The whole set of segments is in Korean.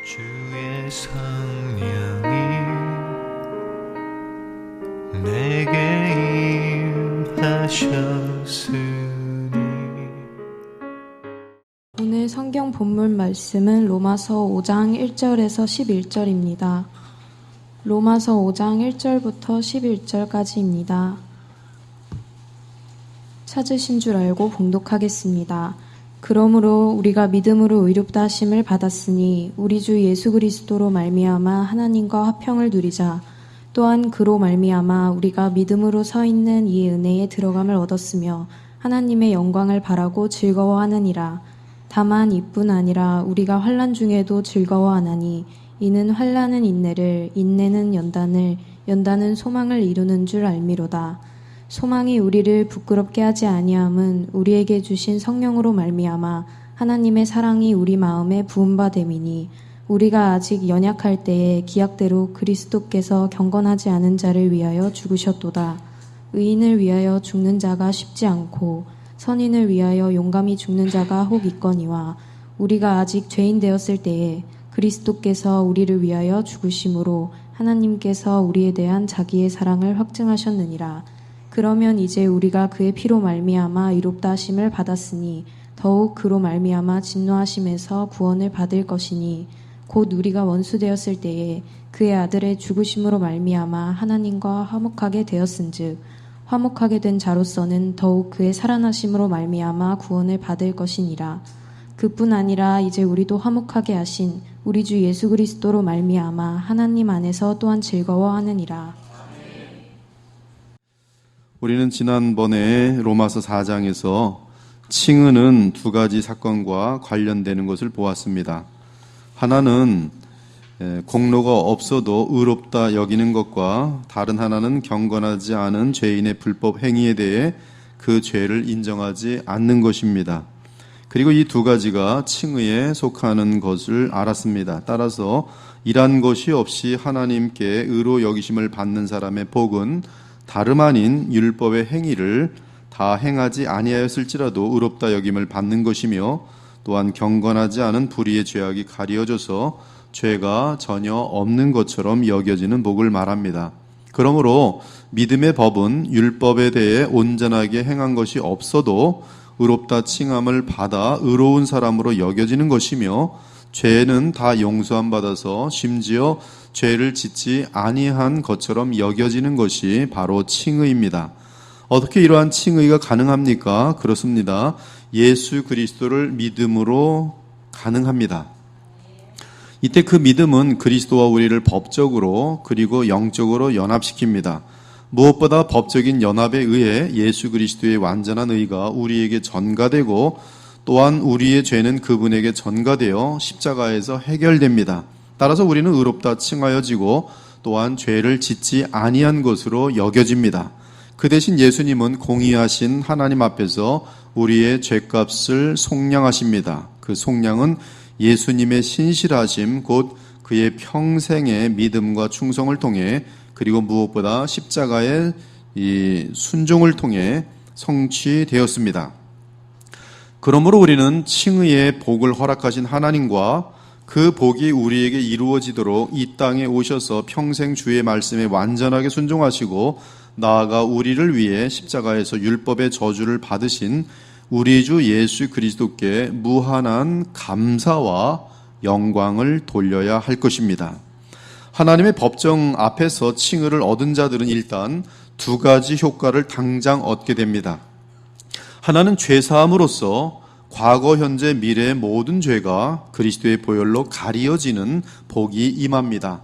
주의 성령이 내게 임하셨으니. 오늘 성경 본문 말씀은 로마서 5장 1절에서 11절입니다. 로마서 5장 1절부터 11절까지입니다. 찾으신 줄 알고 봉독하겠습니다. 그러므로 우리가 믿음으로 의롭다 하심을 받았으니 우리 주 예수 그리스도로 말미암아 하나님과 화평을 누리자. 또한 그로 말미암아 우리가 믿음으로 서 있는 이 은혜에 들어감을 얻었으며 하나님의 영광을 바라고 즐거워하느니라. 다만 이뿐 아니라 우리가 환난 중에도 즐거워하나니 이는 환난은 인내를, 인내는 연단을, 연단은 소망을 이루는 줄 알미로다. 소망이 우리를 부끄럽게 하지 아니함은 우리에게 주신 성령으로 말미암아 하나님의 사랑이 우리 마음에 부음바 됨이니 우리가 아직 연약할 때에 기약대로 그리스도께서 경건하지 않은 자를 위하여 죽으셨도다. 의인을 위하여 죽는 자가 쉽지 않고 선인을 위하여 용감히 죽는 자가 혹 있거니와 우리가 아직 죄인 되었을 때에 그리스도께서 우리를 위하여 죽으심으로 하나님께서 우리에 대한 자기의 사랑을 확증하셨느니라. 그러면 이제 우리가 그의 피로 말미암아 의롭다 하심을 받았으니 더욱 그로 말미암아 진노하심에서 구원을 받을 것이니 곧 우리가 원수 되었을 때에 그의 아들의 죽으심으로 말미암아 하나님과 화목하게 되었은즉 화목하게 된 자로서는 더욱 그의 살아나심으로 말미암아 구원을 받을 것이니라. 그뿐 아니라 이제 우리도 화목하게 하신 우리 주 예수 그리스도로 말미암아 하나님 안에서 또한 즐거워하느니라. 우리는 지난번에 로마서 4장에서 칭의는 두 가지 사건과 관련되는 것을 보았습니다. 하나는 공로가 없어도 의롭다 여기는 것과 다른 하나는 경건하지 않은 죄인의 불법 행위에 대해 그 죄를 인정하지 않는 것입니다. 그리고 이 두 가지가 칭의에 속하는 것을 알았습니다. 따라서 이러한 것이 없이 하나님께 의로 여기심을 받는 사람의 복은 다름 아닌 율법의 행위를 다 행하지 아니하였을지라도 의롭다 여김을 받는 것이며 또한 경건하지 않은 불의의 죄악이 가려져서 죄가 전혀 없는 것처럼 여겨지는 복을 말합니다. 그러므로 믿음의 법은 율법에 대해 온전하게 행한 것이 없어도 의롭다 칭함을 받아 의로운 사람으로 여겨지는 것이며 죄는 다 용서함 받아서 심지어 죄를 짓지 아니한 것처럼 여겨지는 것이 바로 칭의입니다. 어떻게 이러한 칭의가 가능합니까? 그렇습니다. 예수 그리스도를 믿음으로 가능합니다. 이때 그 믿음은 그리스도와 우리를 법적으로 그리고 영적으로 연합시킵니다. 무엇보다 법적인 연합에 의해 예수 그리스도의 완전한 의가 우리에게 전가되고 또한 우리의 죄는 그분에게 전가되어 십자가에서 해결됩니다. 따라서 우리는 의롭다 칭하여지고 또한 죄를 짓지 아니한 것으로 여겨집니다. 그 대신 예수님은 공의하신 하나님 앞에서 우리의 죄값을 속량하십니다. 그 속량은 예수님의 신실하심 곧 그의 평생의 믿음과 충성을 통해 그리고 무엇보다 십자가의 이 순종을 통해 성취되었습니다. 그러므로 우리는 칭의의 복을 허락하신 하나님과 그 복이 우리에게 이루어지도록 이 땅에 오셔서 평생 주의 말씀에 완전하게 순종하시고 나아가 우리를 위해 십자가에서 율법의 저주를 받으신 우리 주 예수 그리스도께 무한한 감사와 영광을 돌려야 할 것입니다. 하나님의 법정 앞에서 칭의를 얻은 자들은 일단 두 가지 효과를 당장 얻게 됩니다. 하나는 죄사함으로써 과거, 현재, 미래의 모든 죄가 그리스도의 보혈로 가리어지는 복이 임합니다.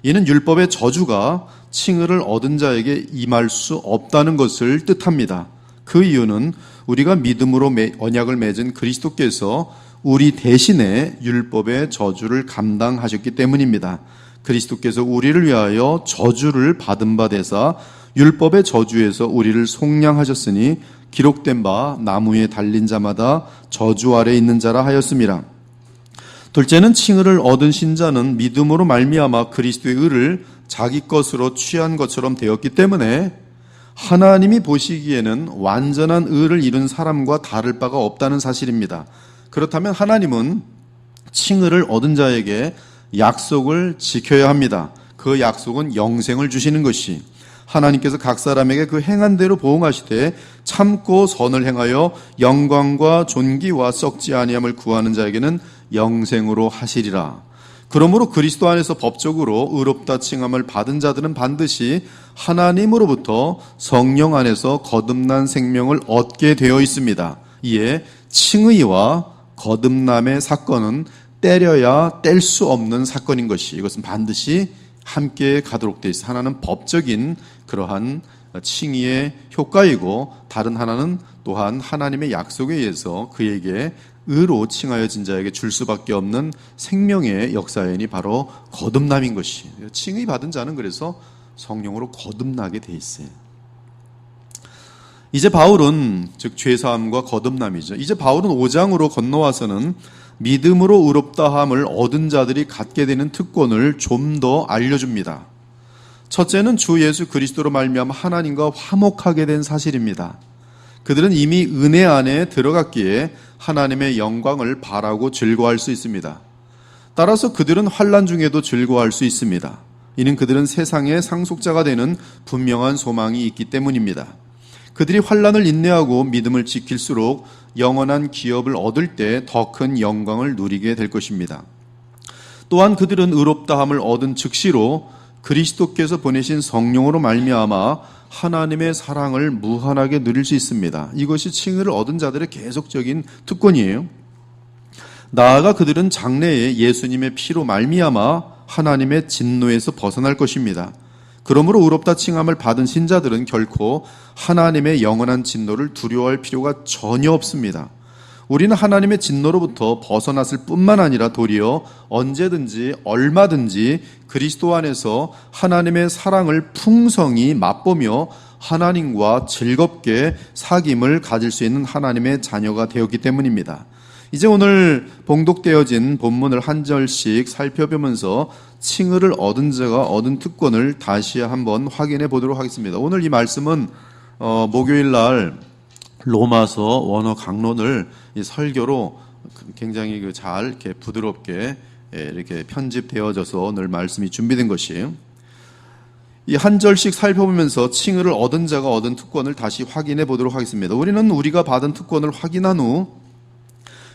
이는 율법의 저주가 칭의를 얻은 자에게 임할 수 없다는 것을 뜻합니다. 그 이유는 우리가 믿음으로 언약을 맺은 그리스도께서 우리 대신에 율법의 저주를 감당하셨기 때문입니다. 그리스도께서 우리를 위하여 저주를 받은 바 되사 율법의 저주에서 우리를 속량하셨으니 기록된 바 나무에 달린 자마다 저주 아래 있는 자라 하였습니다. 둘째는 칭의를 얻은 신자는 믿음으로 말미암아 그리스도의 의를 자기 것으로 취한 것처럼 되었기 때문에 하나님이 보시기에는 완전한 의를 이룬 사람과 다를 바가 없다는 사실입니다. 그렇다면 하나님은 칭의를 얻은 자에게 약속을 지켜야 합니다. 그 약속은 영생을 주시는 것이, 하나님께서 각 사람에게 그 행한 대로 보응하시되 참고 선을 행하여 영광과 존귀와 썩지 아니함을 구하는 자에게는 영생으로 하시리라. 그러므로 그리스도 안에서 법적으로 의롭다 칭함을 받은 자들은 반드시 하나님으로부터 성령 안에서 거듭난 생명을 얻게 되어 있습니다. 이에 칭의와 거듭남의 사건은 때려야 뗄 수 없는 사건인 것이, 이것은 반드시 함께 가도록 되어 있습니다. 하나는 법적인 그러한 칭의의 효과이고, 다른 하나는 또한 하나님의 약속에 의해서 그에게 의로 칭하여진 자에게 줄 수밖에 없는 생명의 역사연이 바로 거듭남인 것이, 칭의 받은 자는 그래서 성령으로 거듭나게 돼 있어요. 이제 바울은, 즉 죄사함과 거듭남이죠. 이제 바울은 5장으로 건너와서는 믿음으로 의롭다함을 얻은 자들이 갖게 되는 특권을 좀 더 알려줍니다. 첫째는 주 예수 그리스도로 말미암아 하나님과 화목하게 된 사실입니다. 그들은 이미 은혜 안에 들어갔기에 하나님의 영광을 바라고 즐거워할 수 있습니다. 따라서 그들은 환난 중에도 즐거워할 수 있습니다. 이는 그들은 세상의 상속자가 되는 분명한 소망이 있기 때문입니다. 그들이 환난을 인내하고 믿음을 지킬수록 영원한 기업을 얻을 때 더 큰 영광을 누리게 될 것입니다. 또한 그들은 의롭다함을 얻은 즉시로 그리스도께서 보내신 성령으로 말미암아 하나님의 사랑을 무한하게 누릴 수 있습니다. 이것이 칭의를 얻은 자들의 계속적인 특권이에요. 나아가 그들은 장래에 예수님의 피로 말미암아 하나님의 진노에서 벗어날 것입니다. 그러므로 의롭다 칭함을 받은 신자들은 결코 하나님의 영원한 진노를 두려워할 필요가 전혀 없습니다. 우리는 하나님의 진노로부터 벗어났을 뿐만 아니라 도리어 언제든지 얼마든지 그리스도 안에서 하나님의 사랑을 풍성히 맛보며 하나님과 즐겁게 사귐을 가질 수 있는 하나님의 자녀가 되었기 때문입니다. 이제 오늘 봉독되어진 본문을 한 절씩 살펴보면서 칭의를 얻은 자가 얻은 특권을 다시 한번 확인해 보도록 하겠습니다. 오늘 이 말씀은 목요일 날 로마서 원어 강론을 이 설교로 굉장히 잘 이렇게 부드럽게 이렇게 편집되어져서 오늘 말씀이 준비된 것이에요. 이 한 절씩 살펴보면서 칭의를 얻은 자가 얻은 특권을 다시 확인해 보도록 하겠습니다. 우리는 우리가 받은 특권을 확인한 후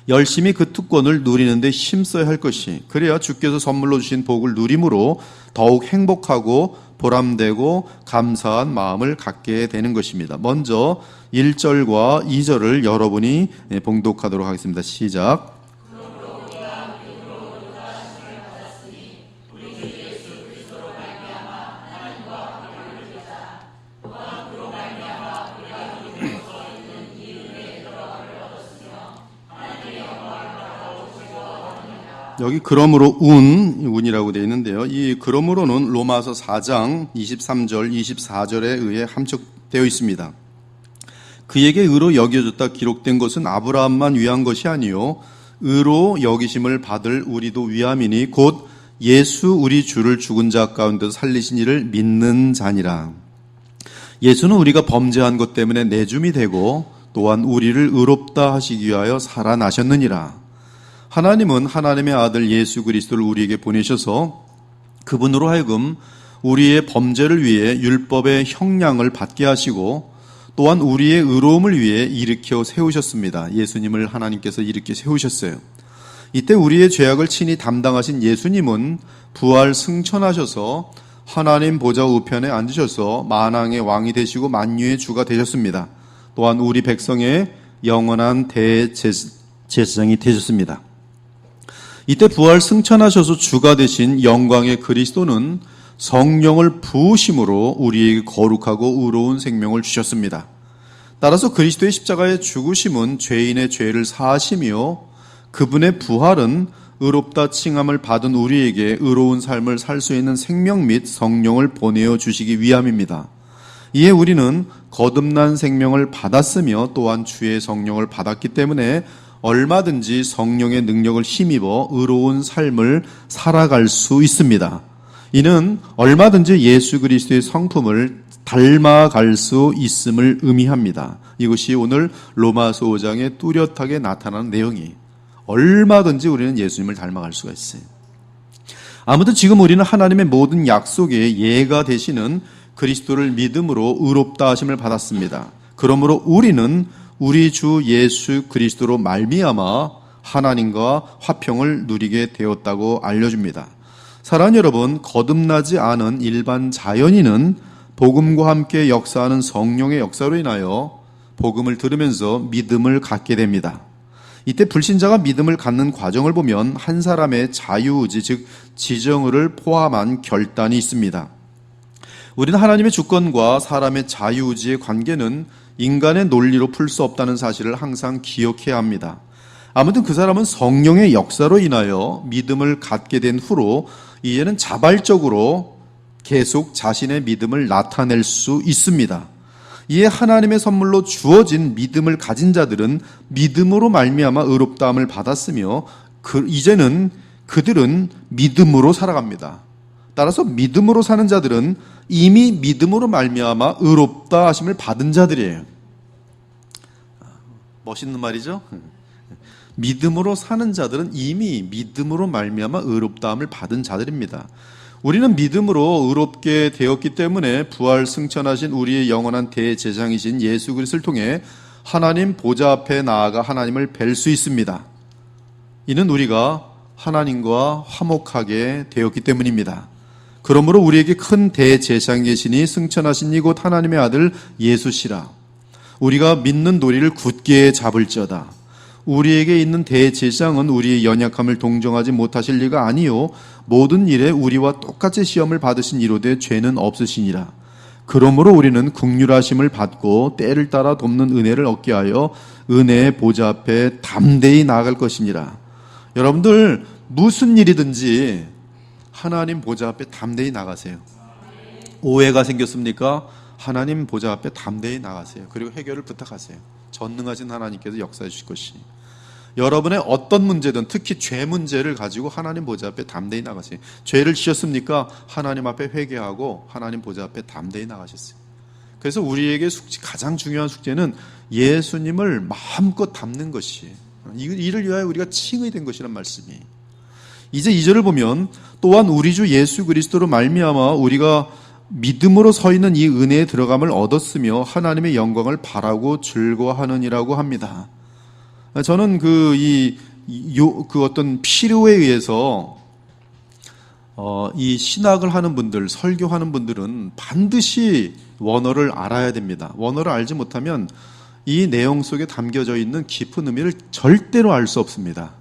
열심히 그 특권을 누리는데 힘써야 할 것이, 그래야 주께서 선물로 주신 복을 누림으로 더욱 행복하고 보람되고 감사한 마음을 갖게 되는 것입니다. 먼저 1절과 2절을 여러분이 봉독하도록 하겠습니다. 시작. 여기 그러므로 운이라고 되어 있는데요. 이 그러므로는 로마서 4장 23절, 24절에 의해 함축되어 있습니다. 그에게 의로 여겨졌다 기록된 것은 아브라함만 위한 것이 아니요 의로 여기심을 받을 우리도 위함이니 곧 예수 우리 주를 죽은 자 가운데서 살리신 이를 믿는 자니라. 예수는 우리가 범죄한 것 때문에 내줌이 되고 또한 우리를 의롭다 하시기 위하여 살아나셨느니라. 하나님은 하나님의 아들 예수 그리스도를 우리에게 보내셔서 그분으로 하여금 우리의 범죄를 위해 율법의 형량을 받게 하시고 또한 우리의 의로움을 위해 일으켜 세우셨습니다. 예수님을 하나님께서 일으켜 세우셨어요. 이때 우리의 죄악을 친히 담당하신 예수님은 부활 승천하셔서 하나님 보좌 우편에 앉으셔서 만왕의 왕이 되시고 만유의 주가 되셨습니다. 또한 우리 백성의 영원한 대제사장이 되셨습니다. 이때 부활 승천하셔서 주가 되신 영광의 그리스도는 성령을 부으심으로 우리에게 거룩하고 의로운 생명을 주셨습니다. 따라서 그리스도의 십자가의 죽으심은 죄인의 죄를 사하시며 그분의 부활은 의롭다 칭함을 받은 우리에게 의로운 삶을 살 수 있는 생명 및 성령을 보내어 주시기 위함입니다. 이에 우리는 거듭난 생명을 받았으며 또한 주의 성령을 받았기 때문에 얼마든지 성령의 능력을 힘입어 의로운 삶을 살아갈 수 있습니다. 이는 얼마든지 예수 그리스도의 성품을 닮아갈 수 있음을 의미합니다. 이것이 오늘 로마서 5장에 뚜렷하게 나타나는 내용이, 얼마든지 우리는 예수님을 닮아갈 수가 있어요. 아무튼 지금 우리는 하나님의 모든 약속의 예가 되시는 그리스도를 믿음으로 의롭다 하심을 받았습니다. 그러므로 우리는 우리 주 예수 그리스도로 말미암아 하나님과 화평을 누리게 되었다고 알려줍니다. 사랑하는 여러분, 거듭나지 않은 일반 자연인은 복음과 함께 역사하는 성령의 역사로 인하여 복음을 들으면서 믿음을 갖게 됩니다. 이때 불신자가 믿음을 갖는 과정을 보면 한 사람의 자유의지, 즉 지정의를 포함한 결단이 있습니다. 우리는 하나님의 주권과 사람의 자유의지의 관계는 인간의 논리로 풀 수 없다는 사실을 항상 기억해야 합니다. 아무튼 그 사람은 성령의 역사로 인하여 믿음을 갖게 된 후로 이제는 자발적으로 계속 자신의 믿음을 나타낼 수 있습니다. 이에 하나님의 선물로 주어진 믿음을 가진 자들은 믿음으로 말미암아 의롭다함을 받았으며 이제는 그들은 믿음으로 살아갑니다. 따라서 믿음으로 사는 자들은 이미 믿음으로 말미암아 의롭다 하심을 받은 자들이에요. 멋있는 말이죠? 믿음으로 사는 자들은 이미 믿음으로 말미암아 의롭다함을 받은 자들입니다. 우리는 믿음으로 의롭게 되었기 때문에 부활 승천하신 우리의 영원한 대제사장이신 예수 그리스도를 통해 하나님 보좌 앞에 나아가 하나님을 뵐 수 있습니다. 이는 우리가 하나님과 화목하게 되었기 때문입니다. 그러므로 우리에게 큰 대제사장이 계시니 승천하신 이곳 하나님의 아들 예수시라. 우리가 믿는 도리를 굳게 잡을지어다. 우리에게 있는 대제사장은 우리의 연약함을 동정하지 못하실 리가 아니요 모든 일에 우리와 똑같이 시험을 받으신 이로되 죄는 없으시니라. 그러므로 우리는 긍휼하심을 받고 때를 따라 돕는 은혜를 얻게 하여 은혜의 보좌 앞에 담대히 나아갈 것이니라. 여러분들 무슨 일이든지 하나님 보좌 앞에 담대히 나가세요. 오해가 생겼습니까? 하나님 보좌 앞에 담대히 나가세요. 그리고 해결을 부탁하세요. 전능하신 하나님께서 역사해 주실 것이. 여러분의 어떤 문제든 특히 죄 문제를 가지고 하나님 보좌 앞에 담대히 나가세요. 죄를 지었습니까? 하나님 앞에 회개하고 하나님 보좌 앞에 담대히 나가셨어요. 그래서 우리에게 가장 중요한 숙제는 예수님을 마음껏 닮는 것이에요. 이를 위하여 우리가 칭의 된 것이란 말씀이. 이제 2절을 보면 또한 우리 주 예수 그리스도로 말미암아 우리가 믿음으로 서 있는 이 은혜에 들어감을 얻었으며 하나님의 영광을 바라고 즐거워하느니라고 합니다. 저는 그 어떤 필요에 의해서 이 신학을 하는 분들, 설교하는 분들은 반드시 원어를 알아야 됩니다. 원어를 알지 못하면 이 내용 속에 담겨져 있는 깊은 의미를 절대로 알 수 없습니다.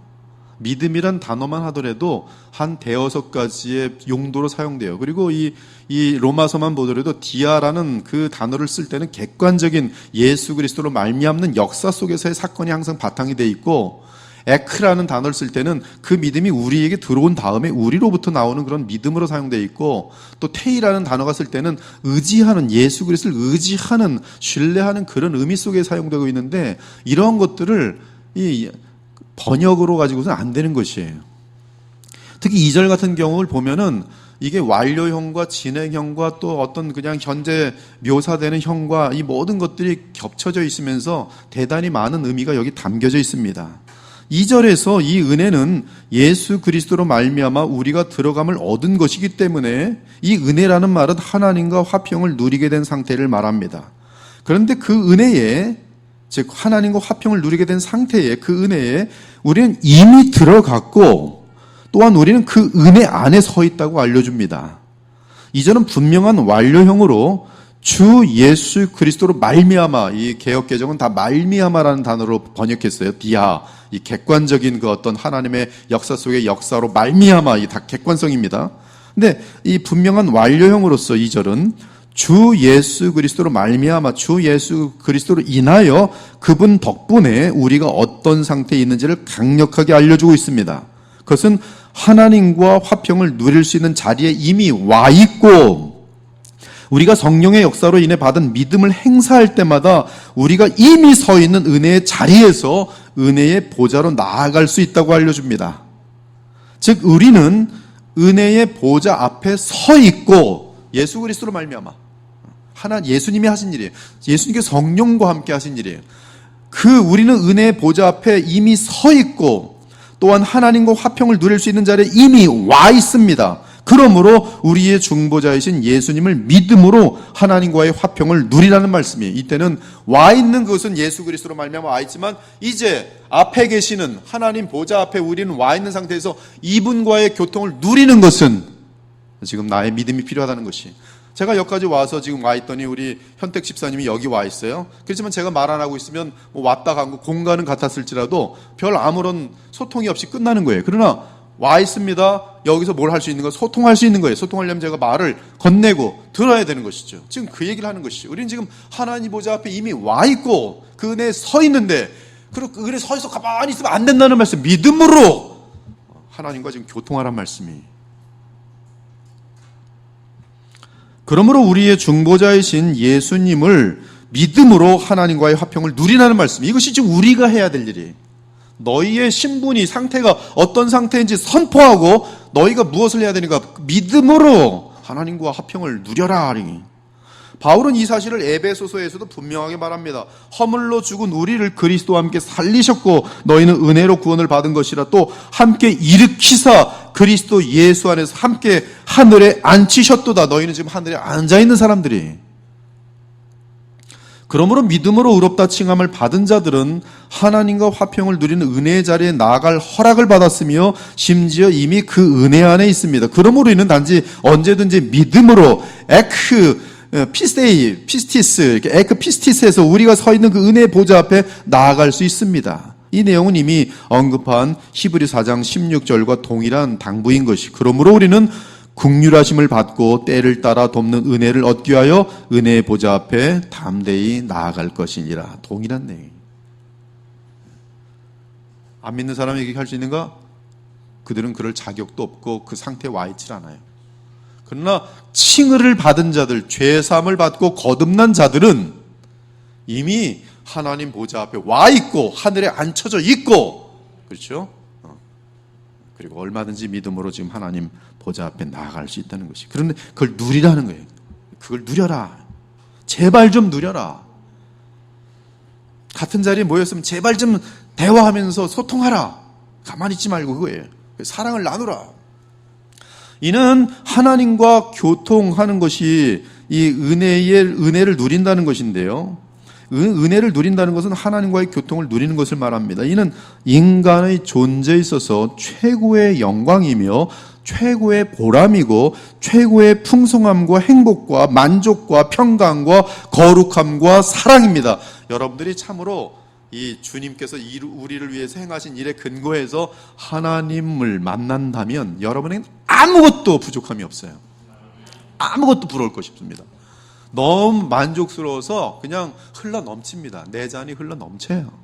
믿음이란 단어만 하더라도 한 대여섯 가지의 용도로 사용돼요. 그리고 이 로마서만 보더라도 디아라는 그 단어를 쓸 때는 객관적인 예수 그리스도로 말미암는 역사 속에서의 사건이 항상 바탕이 돼 있고, 에크라는 단어를 쓸 때는 그 믿음이 우리에게 들어온 다음에 우리로부터 나오는 그런 믿음으로 사용돼 있고, 또 테이라는 단어가 쓸 때는 의지하는, 예수 그리스도를 의지하는, 신뢰하는 그런 의미 속에 사용되고 있는데, 이러한 것들을 이 번역으로 가지고서는 안 되는 것이에요. 특히 2절 같은 경우를 보면은 이게 완료형과 진행형과 또 어떤 그냥 현재 묘사되는 형과 이 모든 것들이 겹쳐져 있으면서 대단히 많은 의미가 여기 담겨져 있습니다. 2절에서 이 은혜는 예수 그리스도로 말미암아 우리가 들어감을 얻은 것이기 때문에 이 은혜라는 말은 하나님과 화평을 누리게 된 상태를 말합니다. 그런데 그 은혜에, 즉 하나님과 화평을 누리게 된 상태에, 그 은혜에 우리는 이미 들어갔고 또한 우리는 그 은혜 안에 서 있다고 알려줍니다. 이제는 분명한 완료형으로 주 예수 그리스도로 말미암아, 이 개역개정은 다 말미암아라는 단어로 번역했어요. 디아, 이 객관적인 그 어떤 하나님의 역사 속의 역사로 말미암아, 이 다 객관성입니다. 근데 이 분명한 완료형으로서 2절은 주 예수 그리스도로 말미암아, 주 예수 그리스도로 인하여 그분 덕분에 우리가 어떤 상태에 있는지를 강력하게 알려주고 있습니다. 그것은 하나님과 화평을 누릴 수 있는 자리에 이미 와 있고, 우리가 성령의 역사로 인해 받은 믿음을 행사할 때마다 우리가 이미 서 있는 은혜의 자리에서 은혜의 보좌로 나아갈 수 있다고 알려줍니다. 즉 우리는 은혜의 보좌 앞에 서 있고, 예수 그리스도로 말미암아, 예수님이 하신 일이에요. 예수님께서 성령과 함께 하신 일이에요. 우리는 은혜의 보좌 앞에 이미 서 있고, 또한 하나님과 화평을 누릴 수 있는 자리에 이미 와 있습니다. 그러므로 우리의 중보자이신 예수님을 믿음으로 하나님과의 화평을 누리라는 말씀이에요. 이때는 와 있는 것은 예수 그리스도로 말미암아 와 있지만 이제 앞에 계시는 하나님 보좌 앞에 우리는 와 있는 상태에서 이분과의 교통을 누리는 것은 지금 나의 믿음이 필요하다는 것이. 제가 여기까지 와서 지금 와 있더니 우리 현택 집사님이 여기 와 있어요. 그렇지만 제가 말 안 하고 있으면 뭐 왔다 간 거 공간은 같았을지라도 별 아무런 소통이 없이 끝나는 거예요. 그러나 와 있습니다. 여기서 뭘 할 수 있는 거? 소통할 수 있는 거예요. 소통하려면 제가 말을 건네고 들어야 되는 것이죠. 지금 그 얘기를 하는 것이죠. 우리는 지금 하나님 보좌 앞에 이미 와 있고 그 은혜에 서 있는데 그리고 그 은혜에 서 있어 가만히 있으면 안 된다는 말씀. 믿음으로 하나님과 지금 교통하란 말씀이. 그러므로 우리의 중보자이신 예수님을 믿음으로 하나님과의 화평을 누리라는 말씀. 이것이 지금 우리가 해야 될 일이에요. 너희의 신분이 상태가 어떤 상태인지 선포하고 너희가 무엇을 해야 되는가? 믿음으로 하나님과 화평을 누려라. 바울은 이 사실을 에베소서에서도 분명하게 말합니다. 허물로 죽은 우리를 그리스도와 함께 살리셨고 너희는 은혜로 구원을 받은 것이라 또 함께 일으키사 그리스도 예수 안에서 함께 하늘에 앉히셨도다. 너희는 지금 하늘에 앉아있는 사람들이. 그러므로 믿음으로 의롭다 칭함을 받은 자들은 하나님과 화평을 누리는 은혜의 자리에 나아갈 허락을 받았으며 심지어 이미 그 은혜 안에 있습니다. 그러므로 이는 단지 언제든지 믿음으로 에크피스티스에서 우리가 서 있는 그 은혜의 보좌 앞에 나아갈 수 있습니다. 이 내용은 이미 언급한 히브리 4장 16절과 동일한 당부인 것이. 그러므로 우리는 긍휼하심을 받고 때를 따라 돕는 은혜를 얻기 위하여 은혜의 보좌 앞에 담대히 나아갈 것이니라. 동일한 내용. 안 믿는 사람이 얘기할 수 있는가? 그들은 그럴 자격도 없고 그 상태에 와 있질 않아요. 그러나 칭의를 받은 자들, 죄사함을 받고 거듭난 자들은 이미 하나님 보좌 앞에 와 있고 하늘에 앉혀져 있고, 그렇죠? 그리고 얼마든지 믿음으로 지금 하나님 보좌 앞에 나아갈 수 있다는 것이. 그런데 그걸 누리라는 거예요. 그걸 누려라. 제발 좀 누려라. 같은 자리에 모였으면 제발 좀 대화하면서 소통하라. 가만히 있지 말고 그거예요. 사랑을 나누라. 이는 하나님과 교통하는 것이 이 은혜를 누린다는 것인데요. 은혜를 누린다는 것은 하나님과의 교통을 누리는 것을 말합니다. 이는 인간의 존재에 있어서 최고의 영광이며 최고의 보람이고 최고의 풍성함과 행복과 만족과 평강과 거룩함과 사랑입니다. 여러분들이 참으로 이 주님께서 우리를 위해서 행하신 일에 근거해서 하나님을 만난다면 여러분에게는 아무것도 부족함이 없어요. 아무것도 부러울 것이 없습니다. 너무 만족스러워서 그냥 흘러 넘칩니다. 내 잔이 흘러 넘쳐요.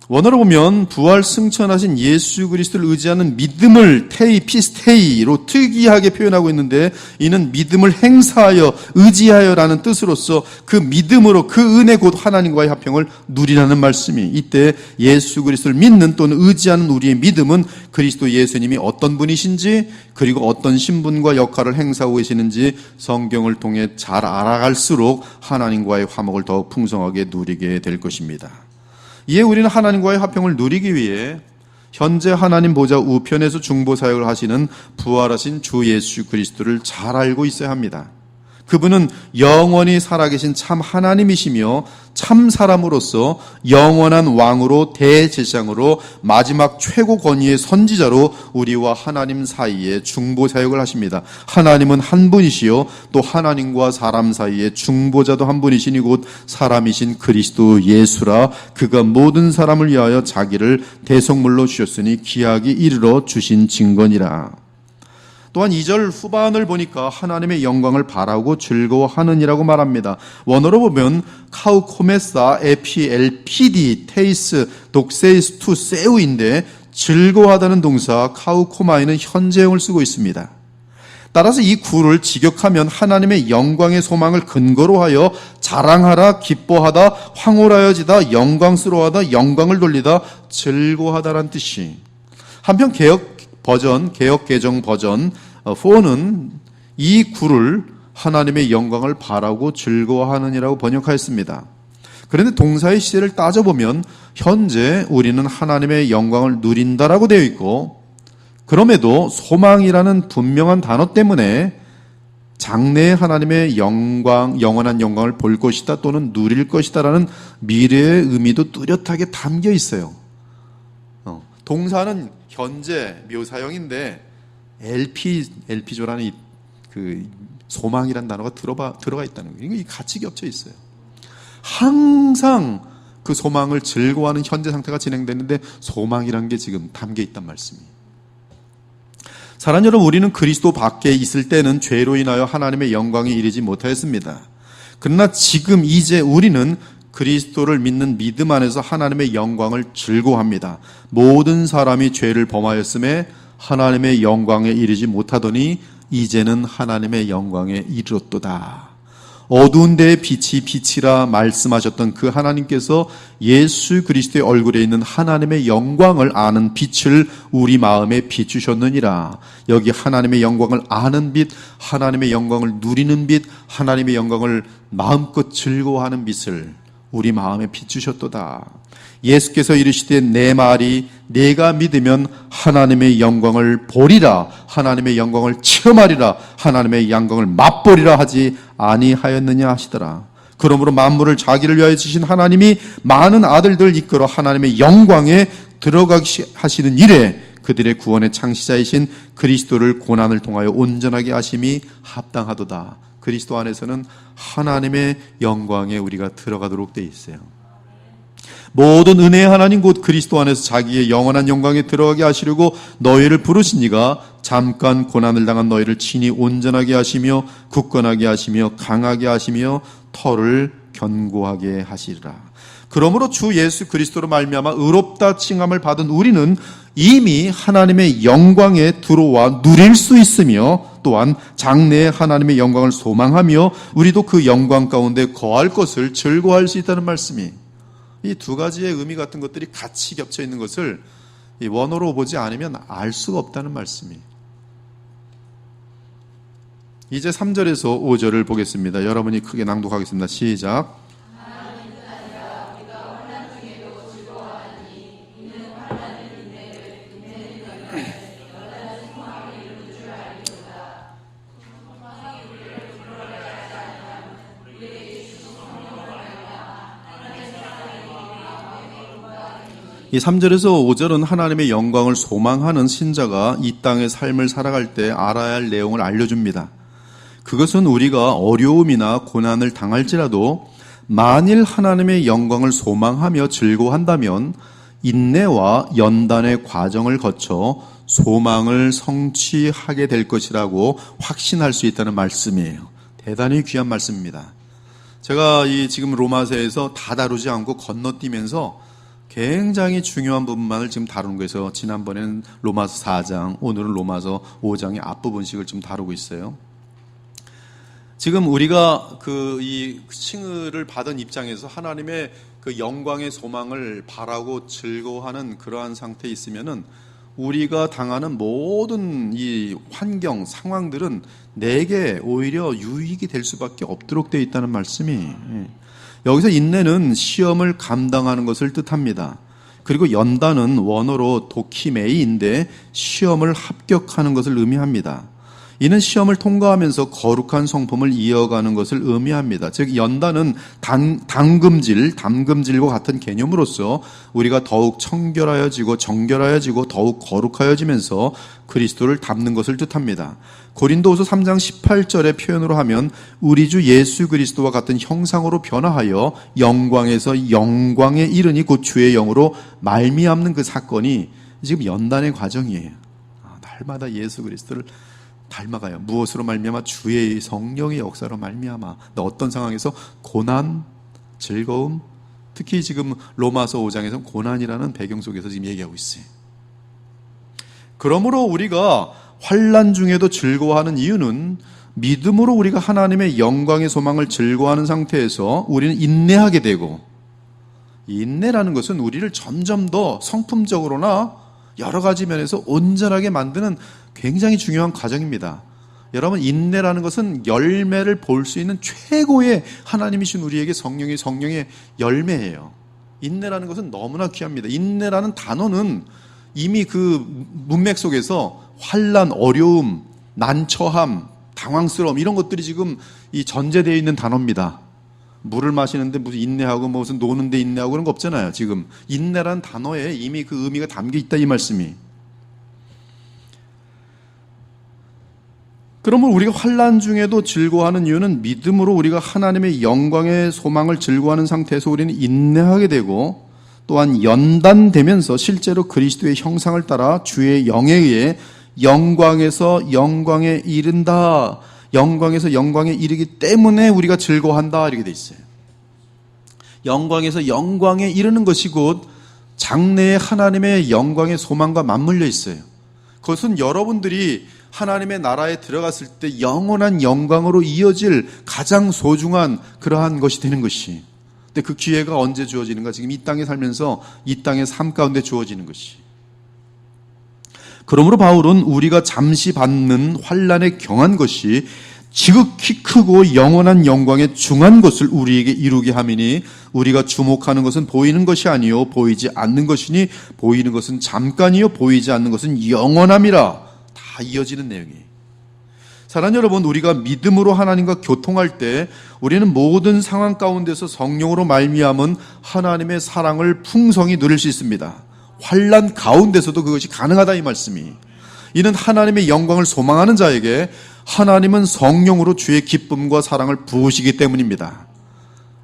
원어로 보면 부활 승천하신 예수 그리스도를 의지하는 믿음을 피스테이로 특이하게 표현하고 있는데 이는 믿음을 행사하여 의지하여라는 뜻으로서 그 믿음으로 그 은혜 곧 하나님과의 화평을 누리라는 말씀이. 이때 예수 그리스도를 믿는 또는 의지하는 우리의 믿음은 그리스도 예수님이 어떤 분이신지 그리고 어떤 신분과 역할을 행사하고 계시는지 성경을 통해 잘 알아갈수록 하나님과의 화목을 더욱 풍성하게 누리게 될 것입니다. 이에 우리는 하나님과의 화평을 누리기 위해 현재 하나님 보좌 우편에서 중보 사역을 하시는 부활하신 주 예수 그리스도를 잘 알고 있어야 합니다. 그분은 영원히 살아계신 참 하나님이시며 참 사람으로서 영원한 왕으로 대제사장으로 마지막 최고 권위의 선지자로 우리와 하나님 사이에 중보 사역을 하십니다. 하나님은 한 분이시요 또 하나님과 사람 사이에 중보자도 한 분이시니 곧 사람이신 그리스도 예수라. 그가 모든 사람을 위하여 자기를 대속물로 주셨으니 기약이 이르러 주신 증거니라. 또한 2절 후반을 보니까 하나님의 영광을 바라고 즐거워하느니라고 말합니다. 원어로 보면 카우코메사 에피엘피디 테이스 독세이스 투 세우인데 즐거워하다는 동사 카우코마이는 현재형을 쓰고 있습니다. 따라서 이 구를 직역하면 하나님의 영광의 소망을 근거로 하여 자랑하라, 기뻐하다, 황홀하여지다, 영광스러워하다, 영광을 돌리다, 즐거워하다라는 뜻이. 한편 개혁 개정 버전 4는 이 구를 하나님의 영광을 바라고 즐거워하느니라고 번역하였습니다. 그런데 동사의 시제를 따져보면 현재 우리는 하나님의 영광을 누린다라고 되어 있고, 그럼에도 소망이라는 분명한 단어 때문에 장래에 하나님의 영광, 영원한 영광을 볼 것이다 또는 누릴 것이다라는 미래의 의미도 뚜렷하게 담겨 있어요. 동사는 현재 묘사형인데 LP조라는 그 소망이라는 단어가 들어가 있다는 거예요. 이게 같이 겹쳐 있어요. 항상 그 소망을 즐거워하는 현재 상태가 진행되는데 소망이라는 게 지금 담겨 있단 말씀이에요. 사랑하는 여러분, 우리는 그리스도 밖에 있을 때는 죄로 인하여 하나님의 영광에 이르지 못하였습니다. 그러나 지금 이제 우리는 그리스도를 믿는 믿음 안에서 하나님의 영광을 즐거워합니다. 모든 사람이 죄를 범하였음에 하나님의 영광에 이르지 못하더니 이제는 하나님의 영광에 이르렀도다. 어두운 데에 빛이 빛이라 말씀하셨던 그 하나님께서 예수 그리스도의 얼굴에 있는 하나님의 영광을 아는 빛을 우리 마음에 비추셨느니라. 여기 하나님의 영광을 아는 빛, 하나님의 영광을 누리는 빛, 하나님의 영광을 마음껏 즐거워하는 빛을 우리 마음에 비추셨도다. 예수께서 이르시되 내 말이 내가 믿으면 하나님의 영광을 보리라, 하나님의 영광을 체험하리라, 하나님의 영광을 맛보리라 하지 아니하였느냐 하시더라. 그러므로 만물을 자기를 위하여 지신 하나님이 많은 아들들을 이끌어 하나님의 영광에 들어가게 하시는 일에 그들의 구원의 창시자이신 그리스도를 고난을 통하여 온전하게 하심이 합당하도다. 그리스도 안에서는 하나님의 영광에 우리가 들어가도록 되어 있어요. 모든 은혜의 하나님 곧 그리스도 안에서 자기의 영원한 영광에 들어가게 하시려고 너희를 부르신 이가 잠깐 고난을 당한 너희를 친히 온전하게 하시며 굳건하게 하시며 강하게 하시며 터를 견고하게 하시리라. 그러므로 주 예수 그리스도로 말미암아 의롭다 칭함을 받은 우리는 이미 하나님의 영광에 들어와 누릴 수 있으며 또한 장래에 하나님의 영광을 소망하며 우리도 그 영광 가운데 거할 것을 즐거워할 수 있다는 말씀이, 이 두 가지의 의미 같은 것들이 같이 겹쳐 있는 것을 이 원어로 보지 않으면 알 수가 없다는 말씀이. 이제 3절에서 5절을 보겠습니다. 여러분이 크게 낭독하겠습니다. 시작. 이 3절에서 5절은 하나님의 영광을 소망하는 신자가 이 땅의 삶을 살아갈 때 알아야 할 내용을 알려줍니다. 그것은 우리가 어려움이나 고난을 당할지라도 만일 하나님의 영광을 소망하며 즐거워한다면 인내와 연단의 과정을 거쳐 소망을 성취하게 될 것이라고 확신할 수 있다는 말씀이에요. 대단히 귀한 말씀입니다. 제가 이 지금 로마서에서 다 다루지 않고 건너뛰면서 굉장히 중요한 부분만을 지금 다루는 거에서 지난번에는 로마서 4장, 오늘은 로마서 5장의 앞부분씩을 좀 다루고 있어요. 지금 우리가 이 칭의를 받은 입장에서 하나님의 그 영광의 소망을 바라고 즐거워하는 그러한 상태에 있으면은 우리가 당하는 모든 이 환경, 상황들은 내게 오히려 유익이 될 수밖에 없도록 되어 있다는 말씀이, 여기서 인내는 시험을 감당하는 것을 뜻합니다. 그리고 연단은 원어로 도키메이인데 시험을 합격하는 것을 의미합니다. 이는 시험을 통과하면서 거룩한 성품을 이어가는 것을 의미합니다. 즉 연단은 담금질과 같은 개념으로서 우리가 더욱 청결하여지고 정결하여지고 더욱 거룩하여지면서 그리스도를 닮는 것을 뜻합니다. 고린도후서 3장 18절의 표현으로 하면 우리 주 예수 그리스도와 같은 형상으로 변화하여 영광에서 영광에 이르니 곧 주의 영으로 말미암는 그 사건이 지금 연단의 과정이에요. 날마다 예수 그리스도를 닮아가요. 무엇으로 말미암아? 주의 성령의 역사로 말미암아. 어떤 상황에서? 고난, 즐거움, 특히 지금 로마서 5장에서는 고난이라는 배경 속에서 지금 얘기하고 있어요. 그러므로 우리가 환난 중에도 즐거워하는 이유는 믿음으로 우리가 하나님의 영광의 소망을 즐거워하는 상태에서 우리는 인내하게 되고, 인내라는 것은 우리를 점점 더 성품적으로나 여러 가지 면에서 온전하게 만드는 굉장히 중요한 과정입니다. 여러분, 인내라는 것은 열매를 볼 수 있는 최고의 하나님이신 우리에게 성령의 열매예요. 인내라는 것은 너무나 귀합니다. 인내라는 단어는 이미 그 문맥 속에서 환난, 어려움, 난처함, 당황스러움 이런 것들이 지금 이 전제되어 있는 단어입니다. 물을 마시는데 무슨 인내하고 무슨 노는데 인내하고 그런 거 없잖아요. 지금 인내라는 단어에 이미 그 의미가 담겨 있다 이 말씀이. 그러면 우리가 환난 중에도 즐거워하는 이유는 믿음으로 우리가 하나님의 영광의 소망을 즐거워하는 상태에서 우리는 인내하게 되고 또한 연단되면서 실제로 그리스도의 형상을 따라 주의 영에 의해 영광에서 영광에 이른다. 영광에서 영광에 이르기 때문에 우리가 즐거워한다 이렇게 돼 있어요. 영광에서 영광에 이르는 것이 곧 장래의 하나님의 영광의 소망과 맞물려 있어요. 그것은 여러분들이 하나님의 나라에 들어갔을 때 영원한 영광으로 이어질 가장 소중한 그러한 것이 되는 것이. 근데 그 기회가 언제 주어지는가? 지금 이 땅에 살면서 이 땅의 삶 가운데 주어지는 것이. 그러므로 바울은 우리가 잠시 받는 환난에 경한 것이 지극히 크고 영원한 영광의 중한 것을 우리에게 이루게 함이니 우리가 주목하는 것은 보이는 것이 아니요 보이지 않는 것이니 보이는 것은 잠깐이요 보이지 않는 것은 영원함이라. 다 이어지는 내용이에요. 사랑하는 여러분, 우리가 믿음으로 하나님과 교통할 때 우리는 모든 상황 가운데서 성령으로 말미암은 하나님의 사랑을 풍성히 누릴 수 있습니다. 환난 가운데서도 그것이 가능하다 이 말씀이. 이는 하나님의 영광을 소망하는 자에게 하나님은 성령으로 주의 기쁨과 사랑을 부으시기 때문입니다.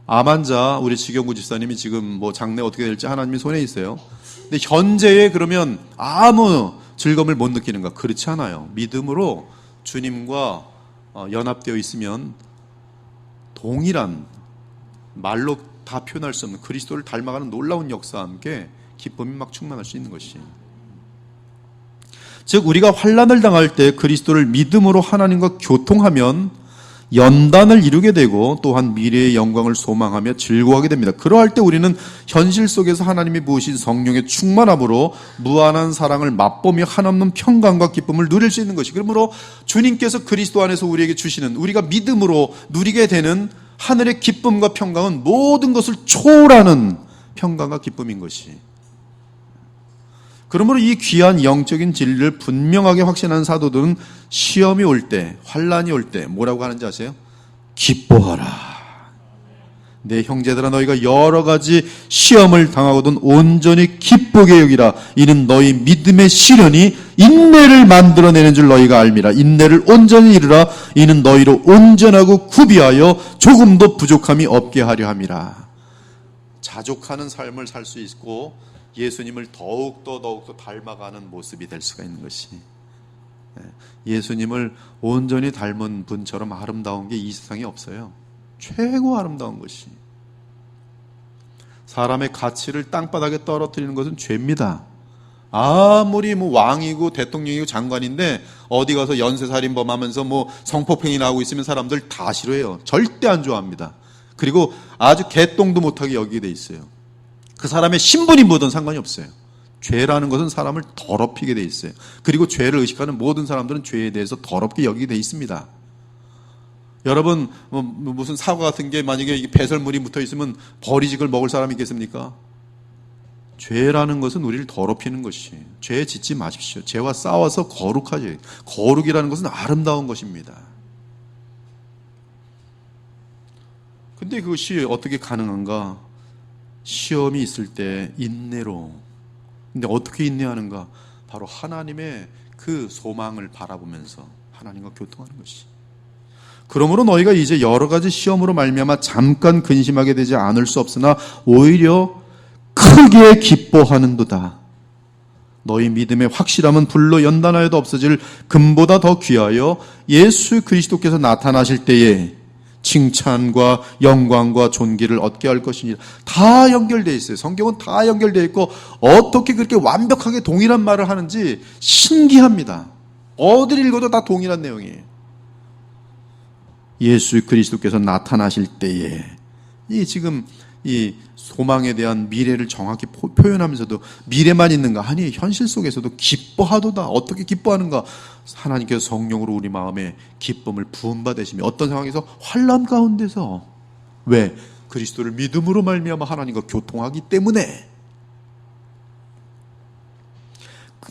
암환자 우리 지경구 집사님이 지금 뭐 장래 어떻게 될지 하나님의 손에 있어요. 근데 현재에 그러면 아무 즐거움을 못 느끼는가? 그렇지 않아요. 믿음으로 주님과 연합되어 있으면 동일한 말로 다 표현할 수 없는 그리스도를 닮아가는 놀라운 역사와 함께 기쁨이 막 충만할 수 있는 것이. 즉 우리가 환난을 당할 때 그리스도를 믿음으로 하나님과 교통하면 연단을 이루게 되고 또한 미래의 영광을 소망하며 즐거워하게 됩니다. 그러할 때 우리는 현실 속에서 하나님이 부으신 성령의 충만함으로 무한한 사랑을 맛보며 한없는 평강과 기쁨을 누릴 수 있는 것이. 그러므로 주님께서 그리스도 안에서 우리에게 주시는 우리가 믿음으로 누리게 되는 하늘의 기쁨과 평강은 모든 것을 초월하는 평강과 기쁨인 것이. 그러므로 이 귀한 영적인 진리를 분명하게 확신하는 사도들은 시험이 올 때, 환난이 올 때 뭐라고 하는지 아세요? 기뻐하라. 내 형제들아 너희가 여러 가지 시험을 당하거든 온전히 기쁘게 여기라. 이는 너희 믿음의 시련이 인내를 만들어내는 줄 너희가 알미라. 인내를 온전히 이루라. 이는 너희로 온전하고 구비하여 조금도 부족함이 없게 하려 함이라. 자족하는 삶을 살 수 있고 예수님을 더욱더 닮아가는 모습이 될 수가 있는 것이. 예수님을 온전히 닮은 분처럼 아름다운 게 이 세상에 없어요. 최고 아름다운 것이. 사람의 가치를 땅바닥에 떨어뜨리는 것은 죄입니다. 아무리 뭐 왕이고 대통령이고 장관인데 어디 가서 연쇄살인범 하면서 뭐 성폭행이나 하고 있으면 사람들 다 싫어해요. 절대 안 좋아합니다. 그리고 아주 개똥도 못하게 여기게 돼 있어요. 그 사람의 신분이 뭐든 상관이 없어요. 죄라는 것은 사람을 더럽히게 돼 있어요. 그리고 죄를 의식하는 모든 사람들은 죄에 대해서 더럽게 여기게 돼 있습니다. 여러분 무슨 사과 같은 게 만약에 배설물이 묻어 있으면 버리직을 먹을 사람이 있겠습니까? 죄라는 것은 우리를 더럽히는 것이. 죄에 짓지 마십시오. 죄와 싸워서 거룩하지. 거룩이라는 것은 아름다운 것입니다. 근데 그것이 어떻게 가능한가? 시험이 있을 때 인내로. 근데 어떻게 인내하는가? 바로 하나님의 그 소망을 바라보면서 하나님과 교통하는 것이. 그러므로 너희가 이제 여러 가지 시험으로 말미암아 잠깐 근심하게 되지 않을 수 없으나 오히려 크게 기뻐하는도다. 너희 믿음의 확실함은 불로 연단하여도 없어질 금보다 더 귀하여 예수 그리스도께서 나타나실 때에 칭찬과 영광과 존귀를 얻게 할 것이니. 다 연결되어 있어요. 성경은 다 연결되어 있고 어떻게 그렇게 완벽하게 동일한 말을 하는지 신기합니다. 어디를 읽어도 다 동일한 내용이에요. 예수 그리스도께서 나타나실 때에. 이 지금 이 소망에 대한 미래를 정확히 표현하면서도 미래만 있는가? 아니, 현실 속에서도 기뻐하도다. 어떻게 기뻐하는가? 하나님께서 성령으로 우리 마음에 기쁨을 부음받으시며 어떤 상황에서 환난 가운데서 왜? 그리스도를 믿음으로 말미암아 하나님과 교통하기 때문에